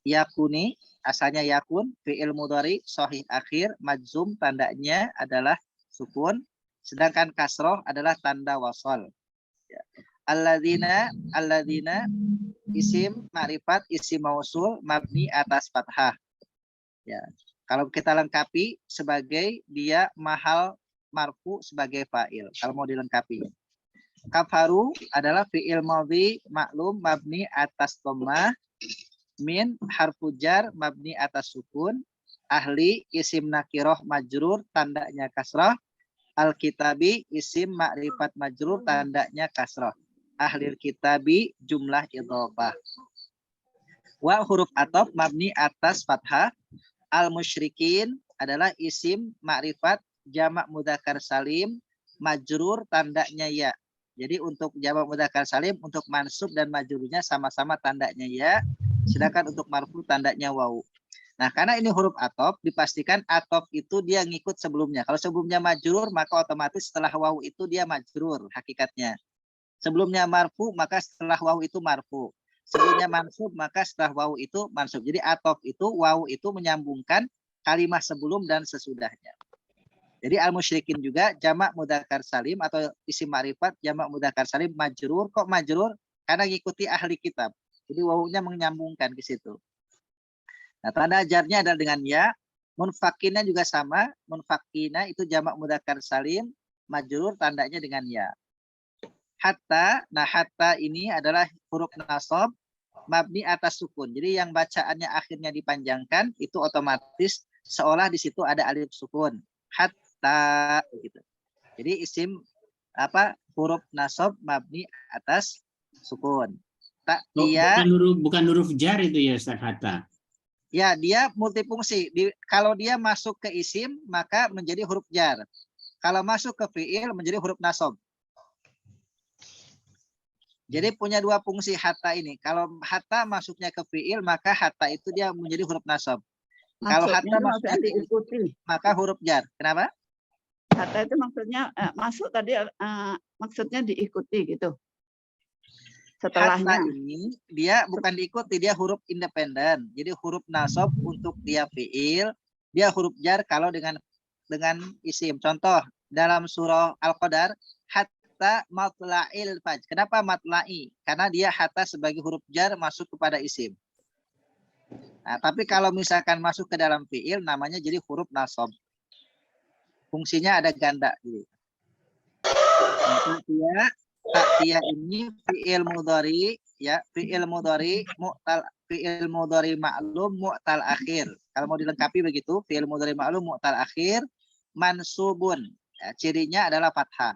Yakuni asalnya yakun, fi'il mudhari sahih akhir, majzum tandanya adalah sukun. Sedangkan kasroh adalah tanda wasol. Ya. Alladzina isim ma'rifat isim mausul mabni atas fathah. Ya. Kalau kita lengkapi sebagai dia mahal marfu sebagai fa'il. Kalau mau dilengkapi. Kafaru adalah fi'il madhi maklum mabni atas dhammah. Min harfu jar mabni atas sukun. Ahli isim nakiroh majrur tandanya kasrah. Al-kitabi isim ma'rifat majrur tandanya kasrah. Ahlil kitabi jumlah idhofah. Wa huruf ataf mabni atas fathah. Al-musyrikin adalah isim ma'rifat jamak mudzakkar salim majrur tandanya ya. Jadi untuk jamak mudzakkar salim untuk mansub dan majrurnya sama-sama tandanya ya. Sedangkan untuk marfu tandanya waw. Nah, karena ini huruf atop, dipastikan atop itu dia ngikut sebelumnya. Kalau sebelumnya majrur, maka otomatis setelah waw itu dia majrur hakikatnya. Sebelumnya marfu, maka setelah waw itu marfu. Sebelumnya mansub, maka setelah waw itu mansub. Jadi atop itu, waw itu menyambungkan kalimat sebelum dan sesudahnya. Jadi al-musyrikin juga jamak mudzakkar salim atau isim ma'rifat jamak mudzakkar salim majrur. Kok majrur? Karena ngikuti ahli kitab. Jadi wawunya menyambungkan ke situ. Nah, tanda jarnya adalah dengan ya. Munfakina juga sama. Munfakina itu jamak mudzakkar salim. Majrur tandanya dengan ya. Hatta. Nah, hatta ini adalah huruf nasab. Mabni atas sukun. Jadi yang bacaannya akhirnya dipanjangkan. Itu otomatis seolah di situ ada alif sukun. Hatta. Gitu. Jadi isim huruf nasab mabni atas sukun. Oh, Ta'tiyah. bukan huruf jar itu ya Ustaz hatta. Ya, dia multifungsi. Kalau dia masuk ke isim, maka menjadi huruf jar. Kalau masuk ke fi'il, menjadi huruf nasab. Jadi punya dua fungsi hatta ini. Kalau hatta masuknya ke fi'il, maka hatta itu dia menjadi huruf nasab. Kalau hatta Maksudnya masuknya ke isim, diikuti. maka huruf jar. Kenapa? Hatta itu maksudnya masuk tadi maksudnya diikuti gitu. Hatta Setelahnya. ini dia bukan diikuti, dia huruf independen. Jadi huruf nasab untuk dia fi'il, dia huruf jar kalau dengan isim. Contoh dalam surah Al-Qadar, hatta matla'il fajr. Kenapa matla'i? Karena dia hatta sebagai huruf jar masuk kepada isim. Nah, tapi kalau misalkan masuk ke dalam fi'il, namanya jadi huruf nasab. Fungsinya ada ganda. Nah, Ta'tiyah ini fi'il mudhari, ya, fi'il mudhari ma'lum mu'tal akhir. Kalau mau dilengkapi begitu, fi'il mudhari ma'lum mu'tal akhir mansubun. Ya, cirinya adalah fathah.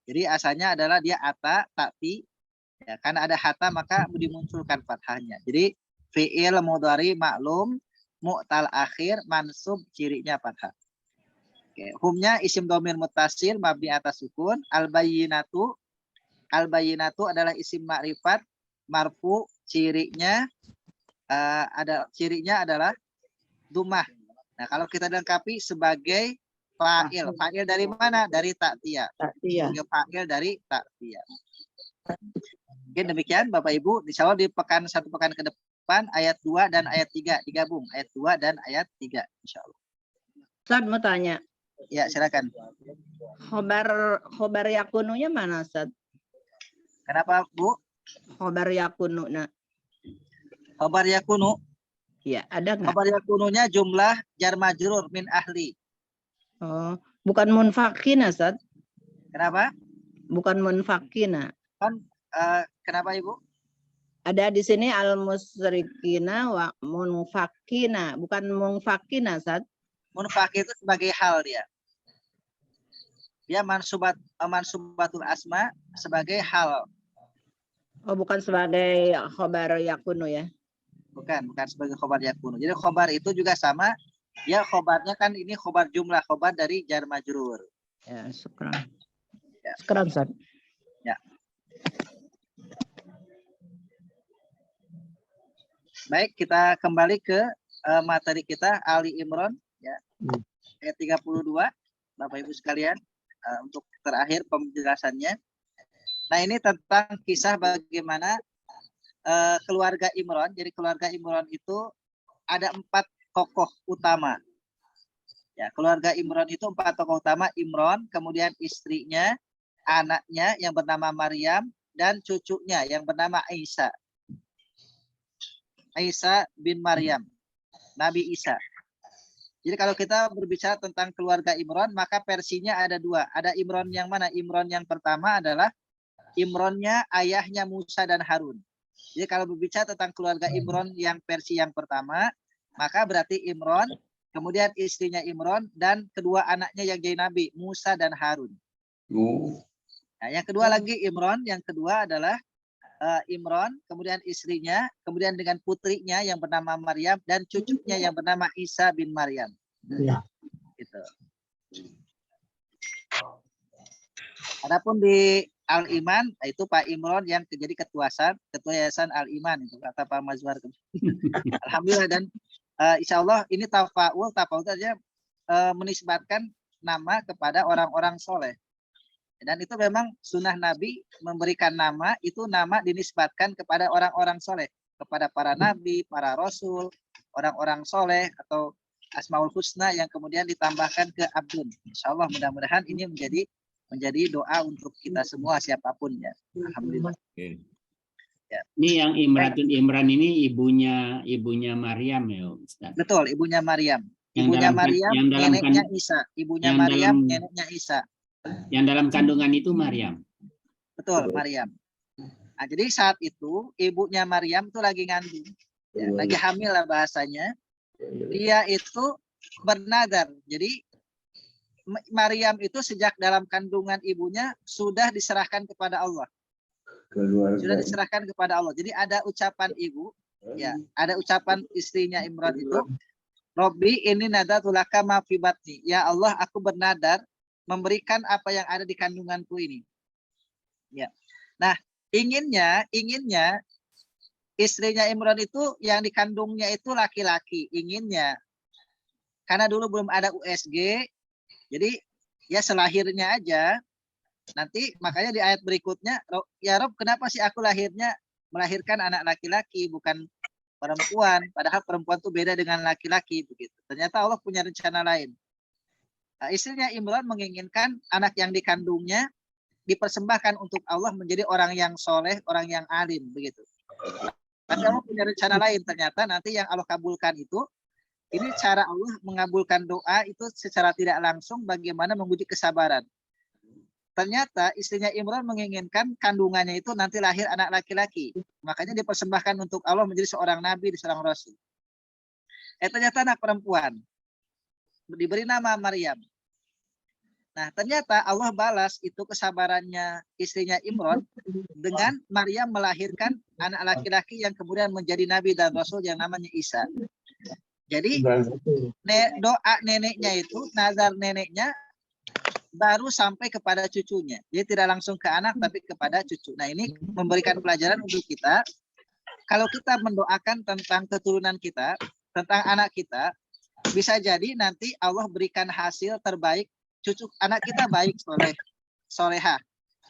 Jadi asalnya adalah dia ata, ta'ti. Ya, karena ada hatta maka dimunculkan fathahnya. Jadi fi'il mudhari ma'lum mu'tal akhir mansub, cirinya fathah. Humnya isim dhamir muttasil mabni atas sukun. Al-bayyinatu adalah isim ma'rifat marfu, cirinya adalah dhammah. Nah, kalau kita lengkapi sebagai fa'il. Fa'il dari mana? Dari ta'tiyah. Sebagai fa'il dari ta'tiyah. Mungkin demikian Bapak Ibu. Insyaallah di satu pekan ke depan ayat 2 dan ayat 3 digabung. Ayat 2 dan ayat 3 insyaallah. Ustaz mau tanya. Ya, silakan. Khobar yakununya mana, Ustaz? Kenapa, Bu? Khobar yakunu. Nah, Khobar yakunu. ya, ada nggak? Khobar yakununya jumlah jar majrur min ahli. Oh, bukan munfakina, Ustaz. Kenapa? Bukan munfakina. Kan kenapa, Ibu? Ada di sini al-musyrikina wa munfakina, bukan munfakina, Ustaz. Munfak itu sebagai hal dia. Dia mansubatul asma sebagai hal. Oh, bukan sebagai khobar yakunu ya. Bukan sebagai khobar yakunu. Jadi khobar itu juga sama. Ya, khobarnya kan ini khobar jumlah, khobar dari jar majrur. Ya, syukran. Ya. Syukran, Ustaz. Ya. Baik, kita kembali ke materi kita Ali Imran ya. Ayat 32 Bapak Ibu sekalian, untuk terakhir penjelasannya. Nah, ini tentang kisah bagaimana keluarga Imran. Jadi keluarga Imran itu ada 4 tokoh utama. Ya, keluarga Imran itu 4 tokoh utama. Imran, kemudian istrinya, anaknya yang bernama Maryam, dan cucunya yang bernama Isa. Isa bin Maryam, Nabi Isa. Jadi kalau kita berbicara tentang keluarga Imran, maka versinya ada 2. Ada Imran yang mana? Imran yang pertama adalah Imrannya ayahnya Musa dan Harun. Jadi kalau berbicara tentang keluarga Imran yang versi yang pertama, maka berarti Imran, kemudian istrinya Imran, dan kedua anaknya yang jadi Nabi, Musa dan Harun. Nah, yang kedua lagi Imran, yang kedua adalah Imran, kemudian istrinya, kemudian dengan putrinya yang bernama Maryam, dan cucunya yang bernama Isa bin Maryam. Ya. Gitu. Adapun di Al-Iman, itu Pak Imran yang jadi ketua yayasan Al-Iman, itu kata Pak Mazwar. Alhamdulillah, dan insya Allah ini tafaul saja menisbatkan nama kepada orang-orang soleh. Dan itu memang sunnah Nabi memberikan nama, itu nama dinisbatkan kepada orang-orang soleh, kepada para nabi, para rasul, orang-orang soleh, atau Asmaul Husna yang kemudian ditambahkan ke Abdun. Insya Allah mudah-mudahan ini menjadi doa untuk kita semua siapapun ya. Alhamdulillah. Ya. Ini yang Imran ini ibunya Maryam ya Ustaz. Betul, ibunya Maryam. Yang Ibunya dalam- Maryam, yang dalam neneknya kan- Isa. Ibunya yang Maryam, dalam- neneknya Isa. Yang dalam kandungan itu Maryam. Betul, Maryam. Nah, jadi saat itu ibunya Maryam itu lagi ngandung. Ya, lagi hamil lah bahasanya. Dia itu bernadar. Jadi Maryam itu sejak dalam kandungan ibunya sudah diserahkan kepada Allah. keluarga. Sudah diserahkan kepada Allah. Jadi ada ucapan ibu, ya, ada ucapan istrinya Imran itu, Robbi ini nadartu laka ma fi batni. Ya Allah, aku bernadar memberikan apa yang ada di kandunganku ini. Ya. Nah, inginnya istrinya Imran itu yang dikandungnya itu laki-laki, inginnya. Karena dulu belum ada USG, jadi ya selahirnya aja. Nanti makanya di ayat berikutnya, ya Rob, kenapa sih aku melahirkan anak laki-laki bukan perempuan, padahal perempuan itu beda dengan laki-laki begitu. Ternyata Allah punya rencana lain. Nah, istrinya Imran menginginkan anak yang dikandungnya dipersembahkan untuk Allah menjadi orang yang soleh, orang yang alim begitu. Tapi Allah punya rencana lain. Ternyata nanti yang Allah kabulkan itu, ini cara Allah mengabulkan doa itu secara tidak langsung bagaimana menguji kesabaran. Ternyata istrinya Imran menginginkan kandungannya itu nanti lahir anak laki-laki. Makanya dipersembahkan untuk Allah menjadi seorang nabi, seorang rasul. Ternyata anak perempuan. Diberi nama Maryam. Nah, ternyata Allah balas itu kesabarannya istrinya Imran dengan Maryam melahirkan anak laki-laki yang kemudian menjadi nabi dan rasul yang namanya Isa. Jadi doa neneknya itu, nazar neneknya baru sampai kepada cucunya. Jadi tidak langsung ke anak tapi kepada cucu. Nah, ini memberikan pelajaran untuk kita. Kalau kita mendoakan tentang keturunan kita, tentang anak kita, bisa jadi nanti Allah berikan hasil terbaik, cucu anak kita baik, solehah.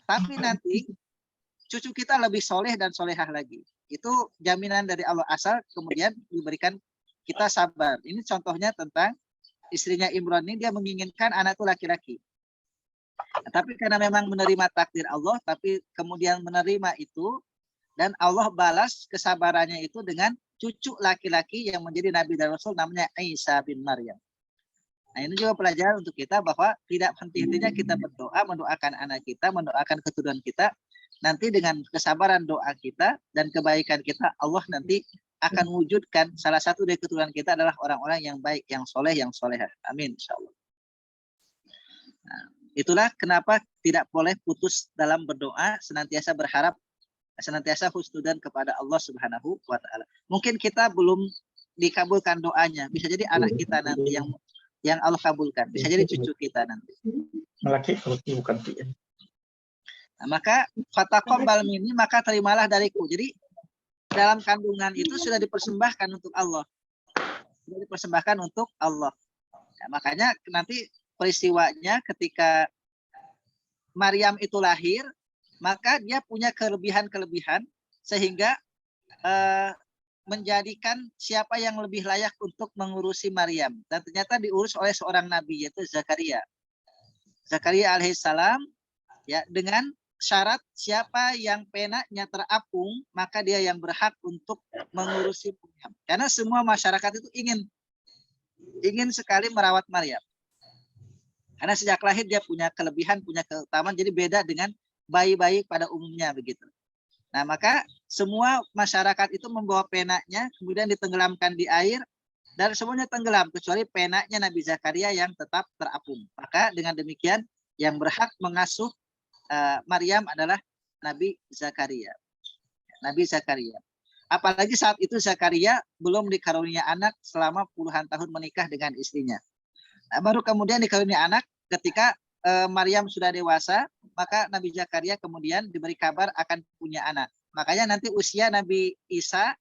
Tapi nanti cucu kita lebih soleh dan solehah lagi. Itu jaminan dari Allah, asal kemudian diberikan kita sabar. Ini contohnya tentang istrinya Imran ini, dia menginginkan anak itu laki-laki. Tapi karena memang menerima takdir Allah, tapi kemudian menerima itu, dan Allah balas kesabarannya itu dengan cucu laki-laki yang menjadi Nabi dan Rasul namanya Isa bin Maryam. Nah, ini juga pelajaran untuk kita bahwa tidak henti-hentinya kita berdoa, mendoakan anak kita, mendoakan keturunan kita. Nanti dengan kesabaran doa kita dan kebaikan kita, Allah nanti akan wujudkan salah satu dari keturunan kita adalah orang-orang yang baik, yang soleh, yang solehah. Amin, insyaallah. Nah, itulah kenapa tidak boleh putus dalam berdoa, senantiasa berharap, senantiasa husnudzan kepada Allah Subhanahu wa taala. Mungkin kita belum dikabulkan doanya, bisa jadi anak kita nanti yang Allah kabulkan, bisa jadi cucu kita nanti. Bukan. Nah, maka fataqabbal minni, maka terimalah dariku. Jadi dalam kandungan itu sudah dipersembahkan untuk Allah. Sudah dipersembahkan untuk Allah. Nah, makanya nanti peristiwanya ketika Maryam itu lahir, maka dia punya kelebihan-kelebihan sehingga menjadikan siapa yang lebih layak untuk mengurusi Maryam. Dan ternyata diurus oleh seorang nabi, yaitu Zakaria. Zakaria alaihissalam, ya, dengan syarat siapa yang penaknya terapung, maka dia yang berhak untuk mengurusi Maryam. Karena semua masyarakat itu ingin sekali merawat Maryam. Karena sejak lahir dia punya kelebihan, punya keutamaan, jadi beda dengan bayi-bayi pada umumnya begitu. Nah, maka semua masyarakat itu membawa penaknya, kemudian ditenggelamkan di air, dan semuanya tenggelam, kecuali penaknya Nabi Zakaria yang tetap terapung. Maka dengan demikian, yang berhak mengasuh Maryam adalah Nabi Zakaria. Nabi Zakaria. Apalagi saat itu Zakaria belum dikarunia anak selama puluhan tahun menikah dengan istrinya. Nah, baru kemudian dikarunia anak ketika Maryam sudah dewasa, maka Nabi Zakaria kemudian diberi kabar akan punya anak. Makanya nanti usia Nabi Isa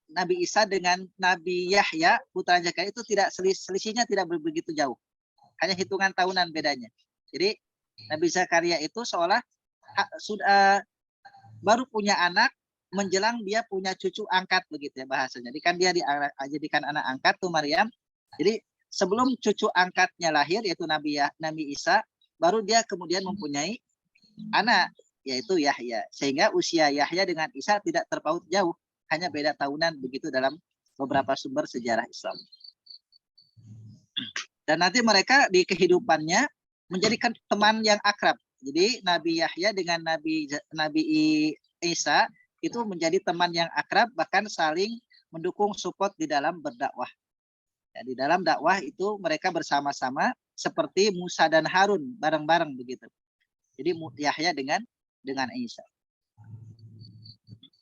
Nabi Isa dengan Nabi Yahya putra Zakaria itu tidak selisihnya tidak begitu jauh. Hanya hitungan tahunan bedanya. Jadi Nabi Zakaria itu seolah sudah baru punya anak menjelang dia punya cucu angkat begitu ya bahasanya. Jadi kan dia dijadikan anak angkat tuh Maryam. Jadi sebelum cucu angkatnya lahir yaitu Nabi Isa, baru dia kemudian mempunyai anak yaitu Yahya. Sehingga usia Yahya dengan Isa tidak terpaut jauh, hanya beda tahunan begitu dalam beberapa sumber sejarah Islam. Dan nanti mereka di kehidupannya menjadikan teman yang akrab. Jadi Nabi Yahya dengan Nabi Isa itu menjadi teman yang akrab, bahkan saling mendukung, support di dalam berdakwah. Ya, di dalam dakwah itu mereka bersama-sama seperti Musa dan Harun bareng-bareng begitu. Jadi Yahya dengan Isa.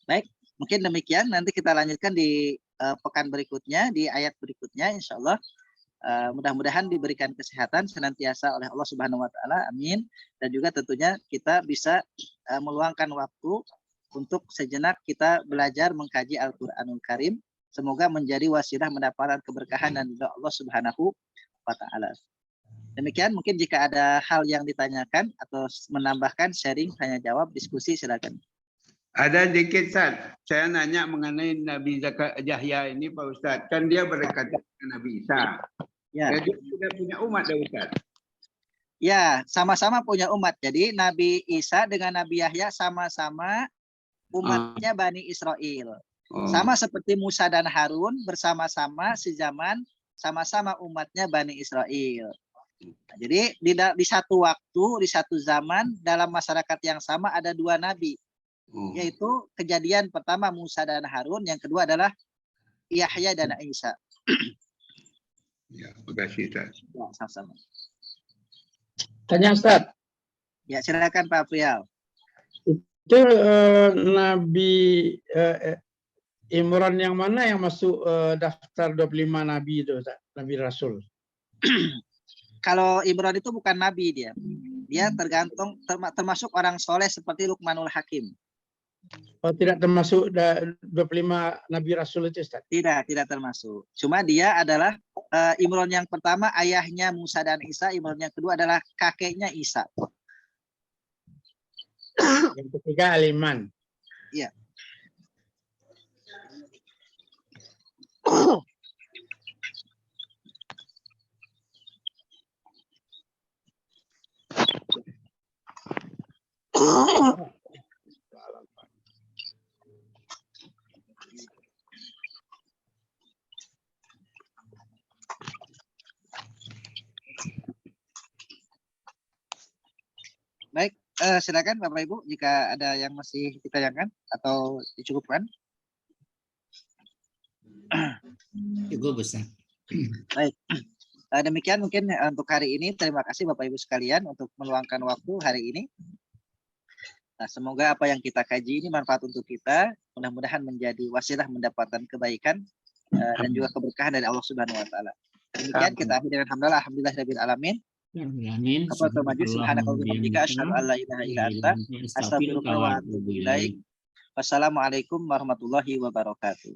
Baik, mungkin demikian. Nanti kita lanjutkan di pekan berikutnya, di ayat berikutnya, insya Allah. Mudah-mudahan diberikan kesehatan senantiasa oleh Allah Subhanahu Wa Taala. Amin. Dan juga tentunya kita bisa meluangkan waktu untuk sejenak kita belajar mengkaji Al-Quranul Karim. Semoga menjadi wasilah mendapatkan keberkahan dan ridha Allah Subhanahu Wa Taala. Demikian, mungkin jika ada hal yang ditanyakan atau menambahkan, sharing, tanya jawab, diskusi, silakan. Ada dikit Ustaz. Saya nanya mengenai Nabi Yahya ini Pak Ustaz. Kan dia berkata dengan Nabi Isa. Ya. Dia sudah punya umat ya Ustaz. Ya, sama-sama punya umat. Jadi Nabi Isa dengan Nabi Yahya sama-sama umatnya Bani Israel. Sama seperti Musa dan Harun bersama-sama sezaman, sama-sama umatnya Bani Israel. Nah, jadi di satu waktu, di satu zaman, dalam masyarakat yang sama ada dua nabi. Yaitu kejadian pertama Musa dan Harun, yang kedua adalah Yahya dan Isa. Ya, terima kasih Ustaz. Ya, sama-sama. Tanya Ustaz, Ya, silakan Pak Prial. itu Nabi Imran yang mana yang masuk daftar 25 Nabi itu Ustaz? Nabi Rasul. Kalau Imran itu bukan nabi dia. Dia termasuk orang soleh seperti Luqmanul Hakim. Oh, tidak termasuk 25 Nabi Rasul itu Ustaz? Tidak termasuk. Cuma dia adalah Imran yang pertama ayahnya Musa dan Isa, Imran yang kedua adalah kakeknya Isa. Yang ketiga Al-Iman. Iya. Baik, silakan Bapak Ibu jika ada yang masih ditanyakan atau dicukupkan. Cukup Ustaz. Baik. Demikian mungkin untuk hari ini. Terima kasih Bapak Ibu sekalian untuk meluangkan waktu hari ini. Nah, semoga apa yang kita kaji ini manfaat untuk kita. Mudah-mudahan menjadi wasilah mendapatkan kebaikan dan juga keberkahan dari Allah Subhanahu Wa Taala. Demikian kita akhiri dengan hamdalah, alhamdulillahirabbil alamin. Amin. Subhanakallahumma asyhadu an la ilaha illa anta astaghfiruka wa atubu ilaik. Wassalamualaikum warahmatullahi wabarakatuh.